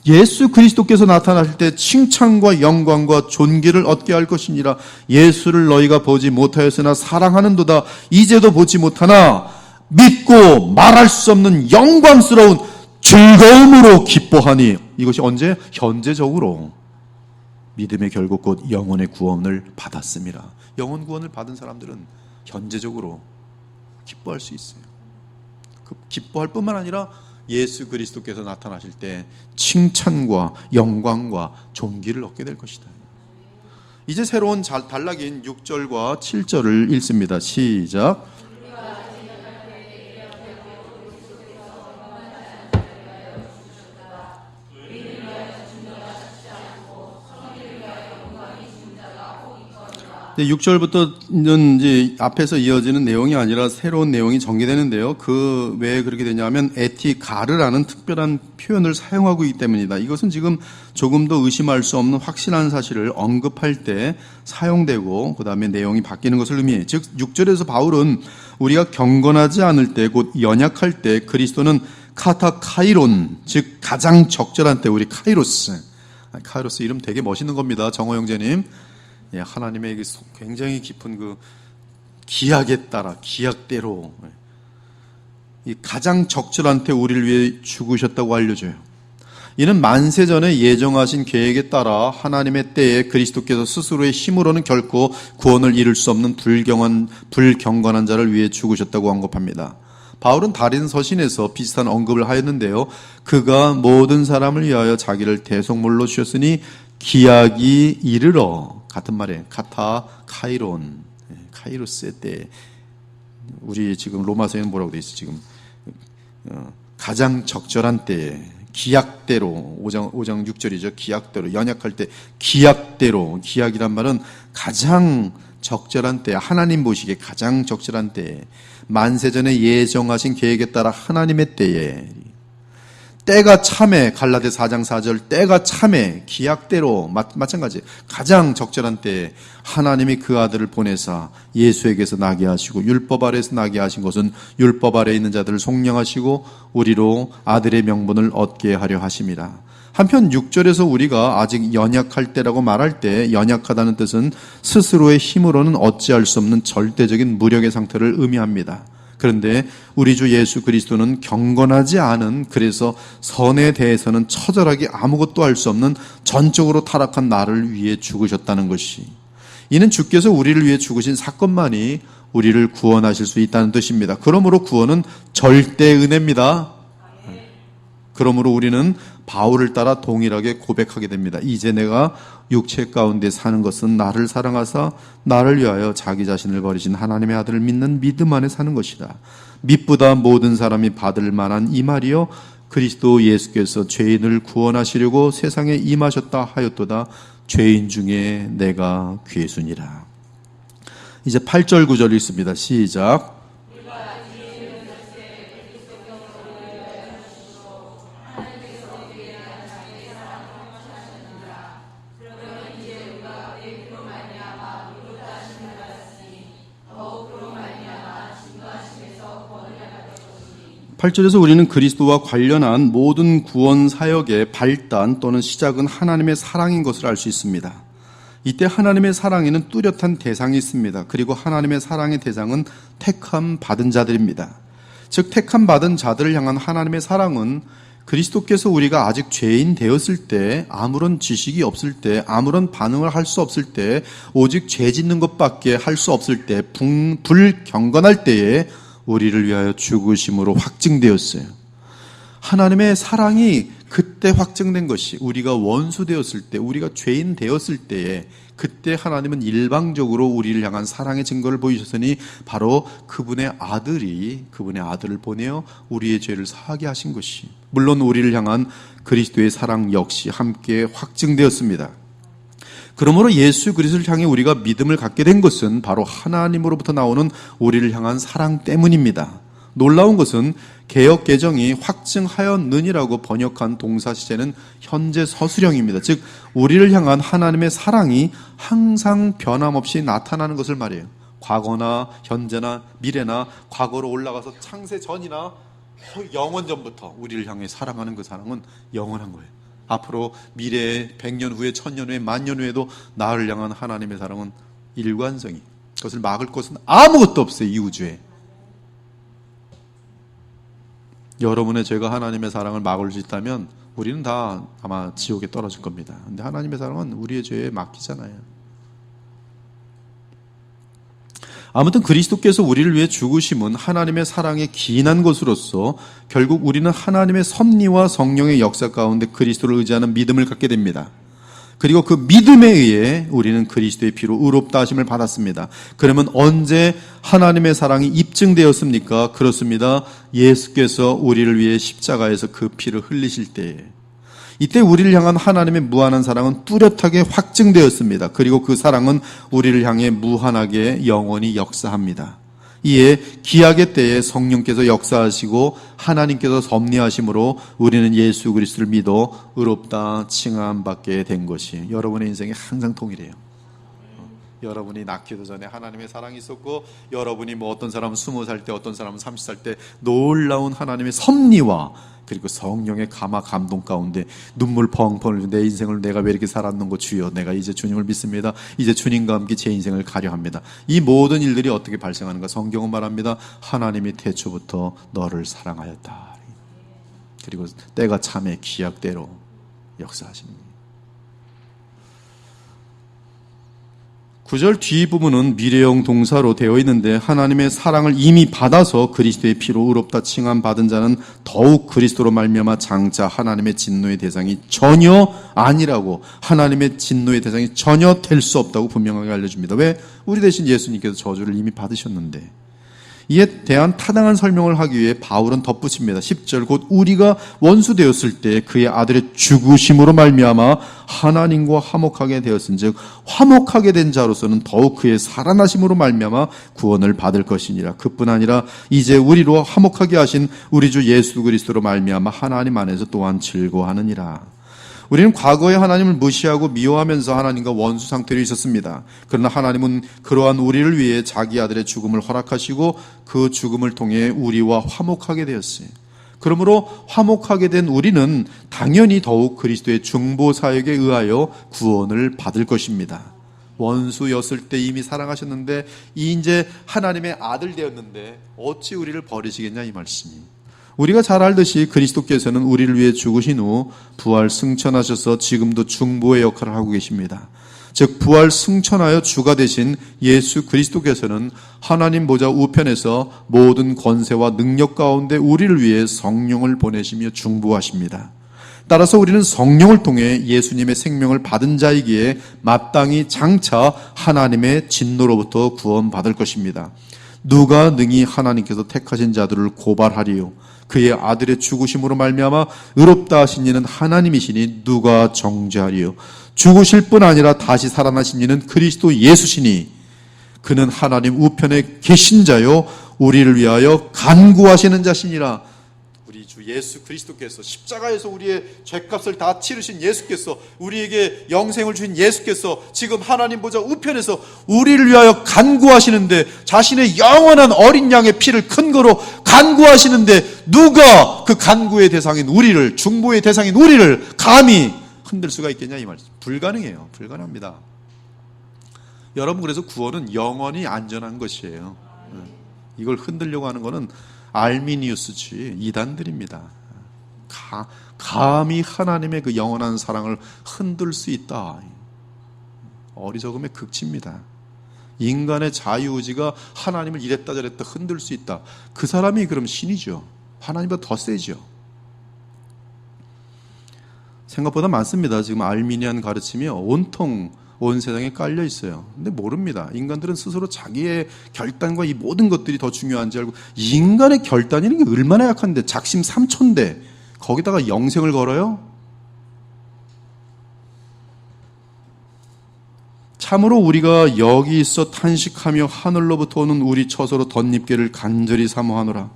예수 그리스도께서 나타나실 때 칭찬과 영광과 존귀를 얻게 할 것이니라. 예수를 너희가 보지 못하였으나 사랑하는도다. 이제도 보지 못하나 믿고 말할 수 없는 영광스러운 즐거움으로 기뻐하니. 이것이 언제? 현재적으로 믿음의 결국 곧 영혼의 구원을 받았습니다. 영혼 구원을 받은 사람들은 현재적으로 기뻐할 수 있어요. 그 기뻐할 뿐만 아니라 예수 그리스도께서 나타나실 때 칭찬과 영광과 존귀를 얻게 될 것이다. 이제 새로운 단락인 6절과 7절을 읽습니다. 시작. 네, 6절부터는 이제 앞에서 이어지는 내용이 아니라 새로운 내용이 전개되는데요. 왜 그렇게 되냐면 에티가르라는 특별한 표현을 사용하고 있기 때문이다. 이것은 지금 조금 더 의심할 수 없는 확실한 사실을 언급할 때 사용되고 그 다음에 내용이 바뀌는 것을 의미해요. 즉 6절에서 바울은 우리가 경건하지 않을 때 곧 연약할 때 그리스도는 카타카이론, 즉 가장 적절한 때, 우리 카이로스 이름 되게 멋있는 겁니다. 정호 형제님. 예, 하나님의 굉장히 깊은 그 기약에 따라, 기약대로 이 가장 적절한 때 우리를 위해 죽으셨다고 알려줘요. 이는 만세전에 예정하신 계획에 따라 하나님의 때에 그리스도께서 스스로의 힘으로는 결코 구원을 이룰 수 없는 불경건한 자를 위해 죽으셨다고 언급합니다. 바울은 다른 서신에서 비슷한 언급을 하였는데요. 그가 모든 사람을 위하여 자기를 대속물로 주셨으니 기약이 이르러, 같은 말이에요. 카이론, 카이로스의 때. 우리 지금 로마서에는 뭐라고 돼 있어? 지금 가장 적절한 때에 기약대로 5장 6절이죠. 기약대로, 연약할 때 기약대로. 기약이란 말은 가장 적절한 때, 하나님 보시기에 가장 적절한 때에, 만세전에 예정하신 계획에 따라 하나님의 때에, 때가 참에, 갈라디 4장 4절, 때가 참에, 기약대로, 마찬가지 가장 적절한 때에 하나님이 그 아들을 보내사 예수에게서 나게 하시고, 율법 아래에서 나게 하신 것은 율법 아래에 있는 자들을 속량하시고 우리로 아들의 명분을 얻게 하려 하심이라. 한편 6절에서 우리가 아직 연약할 때라고 말할 때, 연약하다는 뜻은 스스로의 힘으로는 어찌할 수 없는 절대적인 무력의 상태를 의미합니다. 그런데 우리 주 예수 그리스도는 경건하지 않은, 그래서 선에 대해서는 처절하게 아무것도 할 수 없는 전적으로 타락한 나를 위해 죽으셨다는 것이, 이는 주께서 우리를 위해 죽으신 사건만이 우리를 구원하실 수 있다는 뜻입니다. 그러므로 구원은 절대 은혜입니다. 그러므로 우리는 바울을 따라 동일하게 고백하게 됩니다. 이제 내가 육체 가운데 사는 것은 나를 사랑하사 나를 위하여 자기 자신을 버리신 하나님의 아들을 믿는 믿음 안에 사는 것이다. 믿보다 모든 사람이 받을 만한 이 말이요, 그리스도 예수께서 죄인을 구원하시려고 세상에 임하셨다 하였도다. 죄인 중에 내가 괴순이라. 이제 8절 9절 읽습니다. 시작. 팔절에서 우리는 그리스도와 관련한 모든 구원 사역의 발단 또는 시작은 하나님의 사랑인 것을 알 수 있습니다. 이때 하나님의 사랑에는 뚜렷한 대상이 있습니다. 그리고 하나님의 사랑의 대상은 택함 받은 자들입니다. 즉 택함 받은 자들을 향한 하나님의 사랑은 그리스도께서 우리가 아직 죄인 되었을 때, 아무런 지식이 없을 때, 아무런 반응을 할 수 없을 때, 오직 죄 짓는 것밖에 할 수 없을 때, 불경건할 때에 우리를 위하여 죽으심으로 확증되었어요. 하나님의 사랑이 그때 확증된 것이, 우리가 원수 되었을 때, 우리가 죄인 되었을 때에, 그때 하나님은 일방적으로 우리를 향한 사랑의 증거를 보이셨으니 바로 그분의 아들을 보내어 우리의 죄를 사하게 하신 것이, 물론 우리를 향한 그리스도의 사랑 역시 함께 확증되었습니다. 그러므로 예수 그리스도를 향해 우리가 믿음을 갖게 된 것은 바로 하나님으로부터 나오는 우리를 향한 사랑 때문입니다. 놀라운 것은 개역 개정이 확증하였느니라고 번역한 동사 시제는 현재 서술형입니다. 즉 우리를 향한 하나님의 사랑이 항상 변함없이 나타나는 것을 말해요. 과거나 현재나 미래나 과거로 올라가서 창세 전이나 영원 전부터 우리를 향해 사랑하는 그 사랑은 영원한 거예요. 앞으로 미래에 100년 후에 1000년 후에 10,000년 후에도 나를 향한 하나님의 사랑은 일관성이, 그것을 막을 것은 아무것도 없어요. 이 우주에. 여러분의 죄가 하나님의 사랑을 막을 수 있다면 우리는 다 아마 지옥에 떨어질 겁니다. 근데 하나님의 사랑은 우리의 죄에 맡기잖아요. 아무튼 그리스도께서 우리를 위해 죽으심은 하나님의 사랑에 기인한 것으로서 결국 우리는 하나님의 섭리와 성령의 역사 가운데 그리스도를 의지하는 믿음을 갖게 됩니다. 그리고 그 믿음에 의해 우리는 그리스도의 피로 의롭다 하심을 받았습니다. 그러면 언제 하나님의 사랑이 입증되었습니까? 그렇습니다. 예수께서 우리를 위해 십자가에서 그 피를 흘리실 때에, 이때 우리를 향한 하나님의 무한한 사랑은 뚜렷하게 확증되었습니다. 그리고 그 사랑은 우리를 향해 무한하게 영원히 역사합니다. 이에 기약의 때에 성령께서 역사하시고 하나님께서 섭리하심으로 우리는 예수 그리스도를 믿어 의롭다 칭함받게 된 것이 여러분의 인생에 항상 통일해요. 여러분이 낳기도 전에 하나님의 사랑이 있었고, 여러분이 어떤 사람은 20살 때, 어떤 사람은 30살 때 놀라운 하나님의 섭리와 그리고 성령의 감화 감동 가운데 눈물 펑펑 흘리고 내 인생을 내가 왜 이렇게 살았는고 주여, 내가 이제 주님을 믿습니다. 이제 주님과 함께 제 인생을 가려 합니다. 이 모든 일들이 어떻게 발생하는가? 성경은 말합니다. 하나님이 태초부터 너를 사랑하였다. 그리고 때가 참에 기약대로 역사하십니다. 9절 뒷부분은 미래형 동사로 되어 있는데, 하나님의 사랑을 이미 받아서 그리스도의 피로 의롭다 칭함 받은 자는 더욱 그리스도로 말미암아 장차 하나님의 진노의 대상이 전혀 아니라고, 하나님의 진노의 대상이 전혀 될 수 없다고 분명하게 알려줍니다. 왜? 우리 대신 예수님께서 저주를 이미 받으셨는데. 이에 대한 타당한 설명을 하기 위해 바울은 덧붙입니다. 10절 곧 우리가 원수 되었을 때 그의 아들의 죽으심으로 말미암아 하나님과 화목하게 되었은즉 화목하게 된 자로서는 더욱 그의 살아나심으로 말미암아 구원을 받을 것이니라. 그뿐 아니라 이제 우리로 화목하게 하신 우리 주 예수 그리스도로 말미암아 하나님 안에서 또한 즐거워하느니라. 우리는 과거에 하나님을 무시하고 미워하면서 하나님과 원수 상태로 있었습니다. 그러나 하나님은 그러한 우리를 위해 자기 아들의 죽음을 허락하시고 그 죽음을 통해 우리와 화목하게 되었어요. 그러므로 화목하게 된 우리는 당연히 더욱 그리스도의 중보 사역에 의하여 구원을 받을 것입니다. 원수였을 때 이미 사랑하셨는데 이제 하나님의 아들 되었는데 어찌 우리를 버리시겠냐, 이 말씀이. 우리가 잘 알듯이 그리스도께서는 우리를 위해 죽으신 후 부활 승천하셔서 지금도 중보의 역할을 하고 계십니다. 즉 부활 승천하여 주가 되신 예수 그리스도께서는 하나님 보좌 우편에서 모든 권세와 능력 가운데 우리를 위해 성령을 보내시며 중보하십니다. 따라서 우리는 성령을 통해 예수님의 생명을 받은 자이기에 마땅히 장차 하나님의 진노로부터 구원받을 것입니다. 누가 능히 하나님께서 택하신 자들을 고발하리요? 그의 아들의 죽으심으로 말미암아 의롭다 하신 이는 하나님이시니 누가 정죄하리요? 죽으실 뿐 아니라 다시 살아나신 이는 그리스도 예수시니 그는 하나님 우편에 계신 자요 우리를 위하여 간구하시는 자시니라. 우리 주 예수 그리스도께서 십자가에서 우리의 죄값을 다 치르신 예수께서, 우리에게 영생을 주신 예수께서 지금 하나님 보좌 우편에서 우리를 위하여 간구하시는데, 자신의 영원한 어린 양의 피를 큰 거로 간구하시는데 누가 그 간구의 대상인 우리를, 중보의 대상인 우리를 감히 흔들 수가 있겠냐, 이 말이죠. 불가능해요. 불가능합니다. 여러분, 그래서 구원은 영원히 안전한 것이에요. 이걸 흔들려고 하는 것은 알미니우스주의 이단들입니다. 감히 하나님의 그 영원한 사랑을 흔들 수 있다. 어리석음의 극치입니다. 인간의 자유의지가 하나님을 이랬다 저랬다 흔들 수 있다. 그 사람이 그럼 신이죠. 하나님보다 더 세죠. 생각보다 많습니다. 지금 알미니안 가르침이 온통 온 세상에 깔려 있어요. 근데 모릅니다. 인간들은 스스로 자기의 결단과 이 모든 것들이 더 중요한지 알고, 인간의 결단이라는 게 얼마나 약한데, 작심 삼천대 거기다가 영생을 걸어요? 참으로 우리가 여기 있어 탄식하며 하늘로부터 오는 우리 처소로 덧입게를 간절히 사모하노라.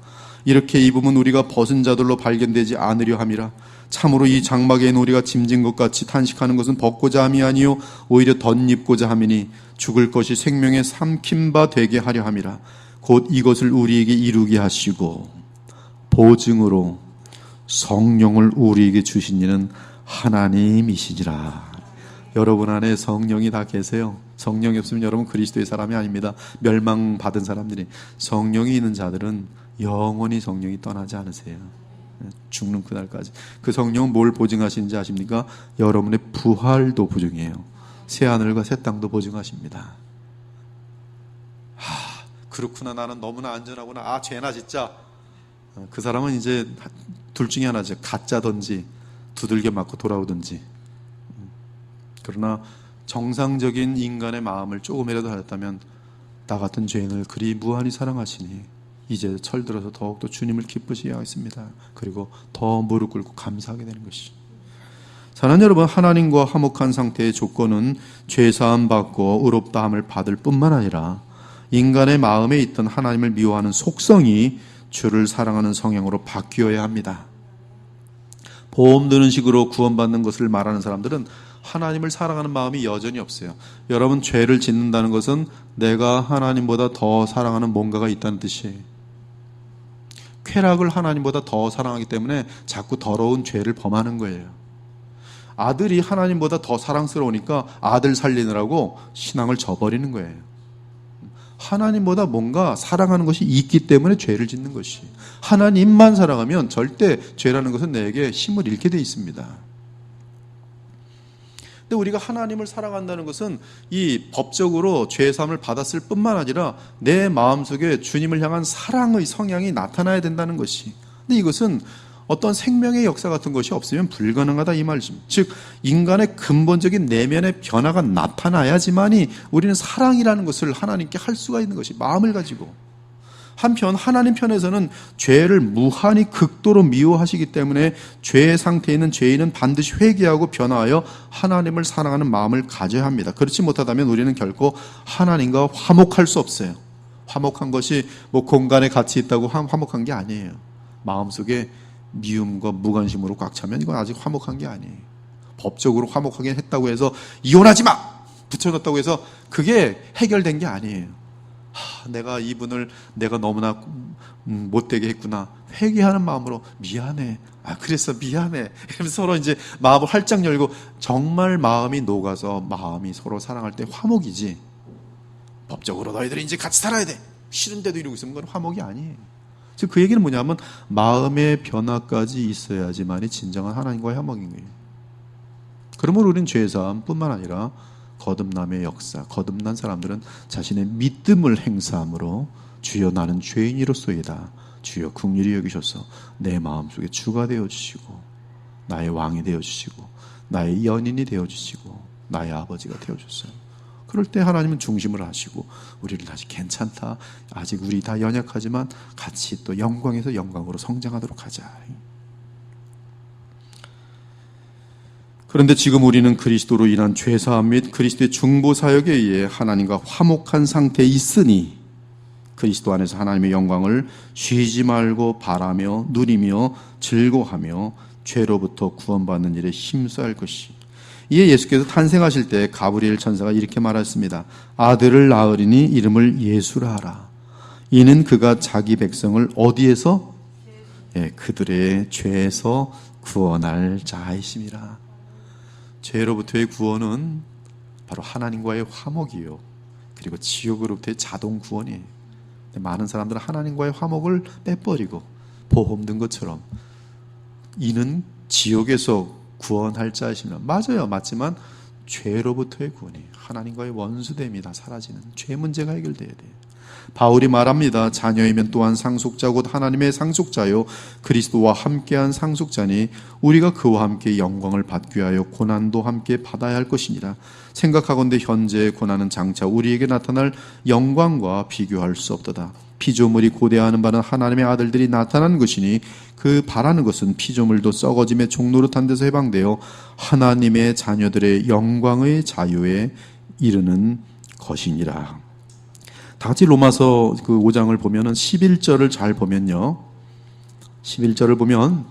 이렇게 입으면 우리가 벗은 자들로 발견되지 않으려 함이라. 참으로 이 장막에는 우리가 짐진 것 같이 탄식하는 것은 벗고자 함이 아니요 오히려 덧입고자 함이니 죽을 것이 생명의 삼킨 바 되게 하려 함이라. 곧 이것을 우리에게 이루게 하시고 보증으로 성령을 우리에게 주신 이는 하나님이시니라. 여러분 안에 성령이 다 계세요. 성령이 없으면 여러분 그리스도의 사람이 아닙니다. 멸망받은 사람들이. 성령이 있는 자들은 영원히 성령이 떠나지 않으세요. 죽는 그날까지. 그 성령은 뭘 보증하시는지 아십니까? 여러분의 부활도 보증해요. 새하늘과 새 땅도 보증하십니다. 그렇구나. 나는 너무나 안전하구나. 죄나 진짜. 그 사람은 이제 둘 중에 하나죠. 가짜든지 두들겨 맞고 돌아오든지. 그러나 정상적인 인간의 마음을 조금이라도 하였다면 나 같은 죄인을 그리 무한히 사랑하시니 이제 철들어서 더욱더 주님을 기쁘시게 하겠습니다. 그리고 더 무릎 꿇고 감사하게 되는 것이죠. 사랑하는 여러분, 하나님과 화목한 상태의 조건은 죄사함 받고 의롭다함을 받을 뿐만 아니라 인간의 마음에 있던 하나님을 미워하는 속성이 주를 사랑하는 성향으로 바뀌어야 합니다. 보험 드는 식으로 구원받는 것을 말하는 사람들은 하나님을 사랑하는 마음이 여전히 없어요. 여러분, 죄를 짓는다는 것은 내가 하나님보다 더 사랑하는 뭔가가 있다는 뜻이에요. 쾌락을 하나님보다 더 사랑하기 때문에 자꾸 더러운 죄를 범하는 거예요. 아들이 하나님보다 더 사랑스러우니까 아들 살리느라고 신앙을 저버리는 거예요. 하나님보다 뭔가 사랑하는 것이 있기 때문에 죄를 짓는 것이. 하나님만 사랑하면 절대 죄라는 것은 내게 힘을 잃게 돼 있습니다. 근데 우리가 하나님을 사랑한다는 것은 이 법적으로 죄사함을 받았을 뿐만 아니라 내 마음속에 주님을 향한 사랑의 성향이 나타나야 된다는 것이. 근데 이것은 어떤 생명의 역사 같은 것이 없으면 불가능하다 이 말이죠. 즉 인간의 근본적인 내면의 변화가 나타나야지만이 우리는 사랑이라는 것을 하나님께 할 수가 있는 것이, 마음을 가지고. 한편 하나님 편에서는 죄를 무한히 극도로 미워하시기 때문에 죄의 상태에 있는 죄인은 반드시 회개하고 변화하여 하나님을 사랑하는 마음을 가져야 합니다. 그렇지 못하다면 우리는 결코 하나님과 화목할 수 없어요. 화목한 것이 뭐 공간에 가치 있다고 화목한 게 아니에요. 마음속에 미움과 무관심으로 꽉 차면 이건 아직 화목한 게 아니에요. 법적으로 화목하게 했다고 해서 이혼하지 마! 붙여놨다고 해서 그게 해결된 게 아니에요. 내가 이분을 내가 너무나 못되게 했구나. 회개하는 마음으로 미안해. 그래서 미안해. 이러면서 서로 이제 마음을 활짝 열고 정말 마음이 녹아서 마음이 서로 사랑할 때 화목이지. 법적으로 너희들이 이제 같이 살아야 돼. 싫은데도 이러고 있으면 그건 화목이 아니에요. 즉 그 얘기는 뭐냐면 마음의 변화까지 있어야지만이 진정한 하나님과의 화목인 거예요. 그러므로 우리는 죄사함뿐만 아니라 거듭남의 역사, 거듭난 사람들은 자신의 믿음을 행사함으로 주여 나는 죄인이로소이다. 주여 긍휼히 여기셔서 내 마음속에 주가 되어주시고 나의 왕이 되어주시고 나의 연인이 되어주시고 나의 아버지가 되어주셨어요. 그럴 때 하나님은 중심을 하시고 우리를 다시 괜찮다. 아직 우리 다 연약하지만 같이 또 영광에서 영광으로 성장하도록 하자. 그런데 지금 우리는 그리스도로 인한 죄사함 및 그리스도의 중보 사역에 의해 하나님과 화목한 상태에 있으니 그리스도 안에서 하나님의 영광을 쉬지 말고 바라며 누리며 즐거워하며 죄로부터 구원받는 일에 힘써야 할 것이. 이에 예수께서 탄생하실 때 가브리엘 천사가 이렇게 말했습니다. 아들을 낳으리니 이름을 예수라 하라. 이는 그가 자기 백성을 어디에서? 그들의 죄에서 구원할 자이심이라. 죄로부터의 구원은 바로 하나님과의 화목이요. 그리고 지옥으로부터의 자동 구원이에요. 많은 사람들은 하나님과의 화목을 빼버리고 보험 든 것처럼 이는 지옥에서 구원할 자이시며, 맞아요. 맞지만 죄로부터의 구원이, 하나님과의 원수됨이 다 사라지는 죄 문제가 해결돼야 돼요. 바울이 말합니다. 자녀이면 또한 상속자 곧 하나님의 상속자요 그리스도와 함께한 상속자니 우리가 그와 함께 영광을 받기 위하여 고난도 함께 받아야 할 것이니라. 생각하건대 현재의 고난은 장차 우리에게 나타날 영광과 비교할 수 없도다. 피조물이 고대하는 바는 하나님의 아들들이 나타난 것이니 그 바라는 것은 피조물도 썩어짐의 종노릇한 데서 해방되어 하나님의 자녀들의 영광의 자유에 이르는 것이니라. 다 같이 로마서 그 5장을 보면은 11절을 잘 보면요. 11절을 보면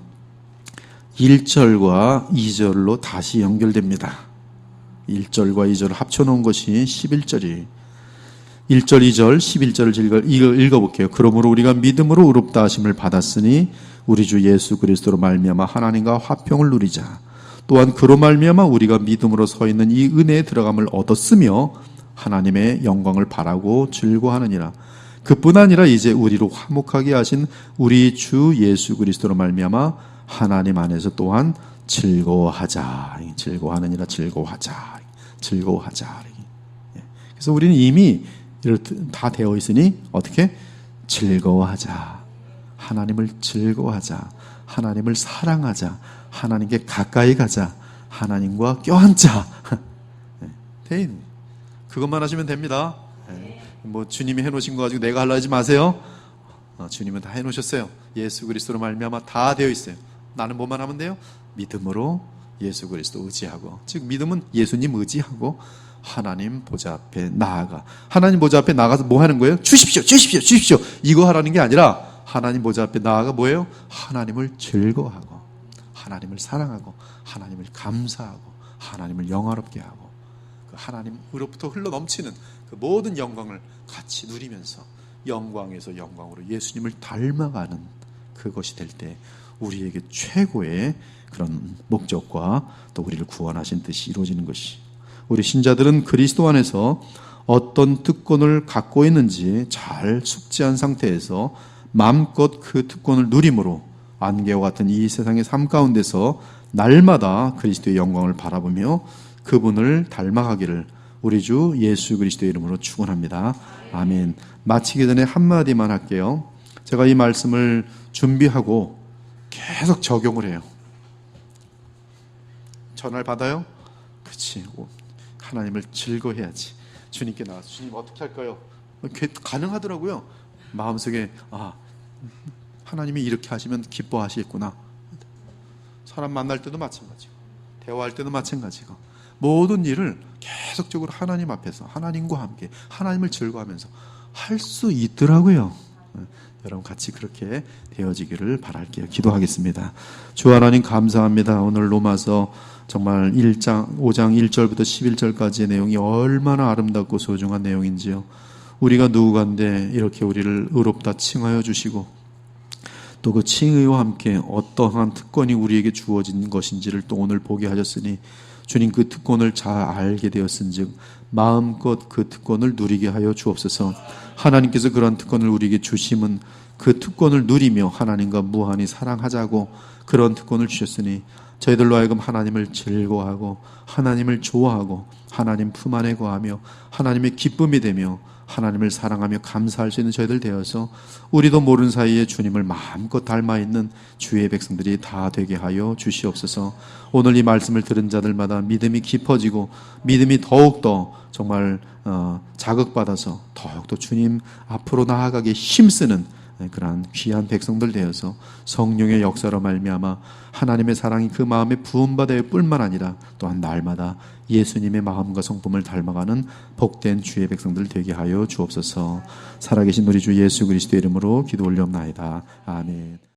1절과 2절로 다시 연결됩니다. 1절과 2절을 합쳐놓은 것이 11절이 1절, 2절, 11절을 읽어볼게요. 그러므로 우리가 믿음으로 의롭다 하심을 받았으니 우리 주 예수 그리스도로 말미암아 하나님과 화평을 누리자. 또한 그로 말미암아 우리가 믿음으로 서 있는 이 은혜에 들어감을 얻었으며 하나님의 영광을 바라고 즐거워하느니라. 그뿐 아니라 이제 우리로 화목하게 하신 우리 주 예수 그리스도로 말미암아 하나님 안에서 또한 즐거워하자. 즐거워하느니라. 즐거워하자. 그래서 우리는 이미 다 되어 있으니 어떻게? 즐거워하자. 하나님을 즐거워하자. 하나님을 사랑하자. 하나님께 가까이 가자. 하나님과 껴앉자. 네. 그것만 하시면 됩니다. 뭐 주님이 해놓으신 거 가지고 내가 하려 하지 마세요. 주님은 다 해놓으셨어요. 예수 그리스도로 말미암아 다 되어 있어요. 나는 뭐만 하면 돼요? 믿음으로 예수 그리스도 의지하고, 즉 믿음은 예수님 의지하고 하나님 보좌 앞에 나아가. 하나님 보좌 앞에 나가서 뭐 하는 거예요? 주십시오. 이거 하라는 게 아니라 하나님 보좌 앞에 나아가 뭐예요? 하나님을 즐거워하고, 하나님을 사랑하고, 하나님을 감사하고, 하나님을 영화롭게 하고, 그 하나님으로부터 흘러넘치는 그 모든 영광을 같이 누리면서 영광에서 영광으로 예수님을 닮아가는 그것이 될 때 우리에게 최고의 그런 목적과 또 우리를 구원하신 뜻이 이루어지는 것이, 우리 신자들은 그리스도 안에서 어떤 특권을 갖고 있는지 잘 숙지한 상태에서 마음껏 그 특권을 누림으로 안개와 같은 이 세상의 삶 가운데서 날마다 그리스도의 영광을 바라보며 그분을 닮아가기를 우리 주 예수 그리스도의 이름으로 축원합니다. 아멘. 마치기 전에 한마디만 할게요. 제가 이 말씀을 준비하고 계속 적용을 해요. 전화를 받아요? 그렇지. 하나님을 즐거워해야지. 주님께 나와서 주님 어떻게 할까요? 가능하더라고요. 마음속에 하나님이 이렇게 하시면 기뻐하시겠구나. 사람 만날 때도 마찬가지고 대화할 때도 마찬가지고 모든 일을 계속적으로 하나님 앞에서 하나님과 함께 하나님을 즐거워하면서 할 수 있더라고요. 여러분 같이 그렇게 되어지기를 바랄게요. 기도하겠습니다. 주 하나님 감사합니다. 오늘 로마서 정말 5장 1절부터 11절까지의 내용이 얼마나 아름답고 소중한 내용인지요. 우리가 누구간데 이렇게 우리를 의롭다 칭하여 주시고 또 그 칭의와 함께 어떠한 특권이 우리에게 주어진 것인지를 또 오늘 보게 하셨으니 주님 그 특권을 잘 알게 되었은즉 마음껏 그 특권을 누리게 하여 주옵소서. 하나님께서 그런 특권을 우리에게 주심은 그 특권을 누리며 하나님과 무한히 사랑하자고 그런 특권을 주셨으니 저희들로 하여금 하나님을 즐거워하고 하나님을 좋아하고 하나님 품 안에 거하며 하나님의 기쁨이 되며 하나님을 사랑하며 감사할 수 있는 저희들 되어서 우리도 모르는 사이에 주님을 마음껏 닮아있는 주의 백성들이 다 되게 하여 주시옵소서. 오늘 이 말씀을 들은 자들마다 믿음이 깊어지고 믿음이 더욱더 정말 자극받아서 더욱더 주님 앞으로 나아가게 힘쓰는 그러한 귀한 백성들 되어서 성령의 역사로 말미암아 하나님의 사랑이 그 마음에 부음받을 뿐만 아니라 또한 날마다 예수님의 마음과 성품을 닮아가는 복된 주의 백성들 되게 하여 주옵소서. 살아계신 우리 주 예수 그리스도의 이름으로 기도 올려옵나이다. 아멘.